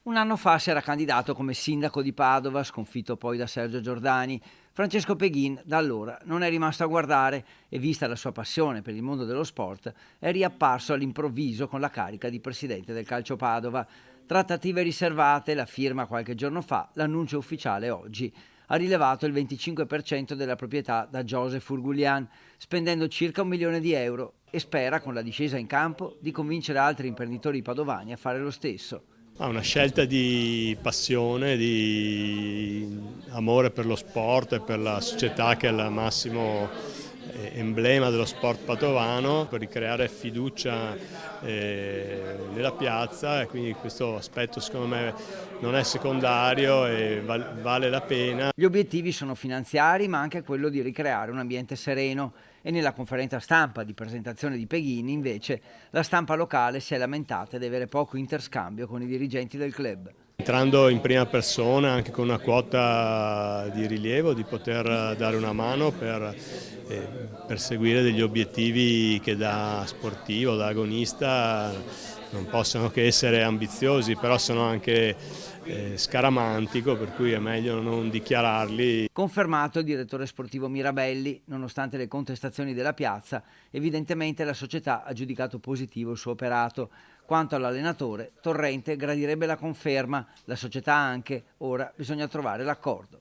Un anno fa si era candidato come sindaco di Padova, sconfitto poi da Sergio Giordani. Francesco Peghin da allora non è rimasto a guardare e, vista la sua passione per il mondo dello sport, è riapparso all'improvviso con la carica di presidente del Calcio Padova. Trattative riservate, la firma qualche giorno fa, l'annuncio ufficiale oggi. Ha rilevato il 25% della proprietà da Joseph Urgulian, spendendo circa 1 milione di euro, e spera, con la discesa in campo, di convincere altri imprenditori padovani a fare lo stesso. Una scelta di passione, di amore per lo sport e per la società che è il massimo emblema dello sport padovano, per ricreare fiducia nella piazza, e quindi questo aspetto secondo me non è secondario e vale la pena. Gli obiettivi sono finanziari, ma anche quello di ricreare un ambiente sereno, e nella conferenza stampa di presentazione di Peghin, invece, la stampa locale si è lamentata di avere poco interscambio con i dirigenti del club. Entrando in prima persona, anche con una quota di rilievo, di poter dare una mano per perseguire degli obiettivi che da sportivo, da agonista non possono che essere ambiziosi, però sono anche scaramantico, per cui è meglio non dichiararli. Confermato il direttore sportivo Mirabelli: nonostante le contestazioni della piazza, evidentemente la società ha giudicato positivo il suo operato. Quanto all'allenatore, Torrente gradirebbe la conferma, la società anche, ora bisogna trovare l'accordo.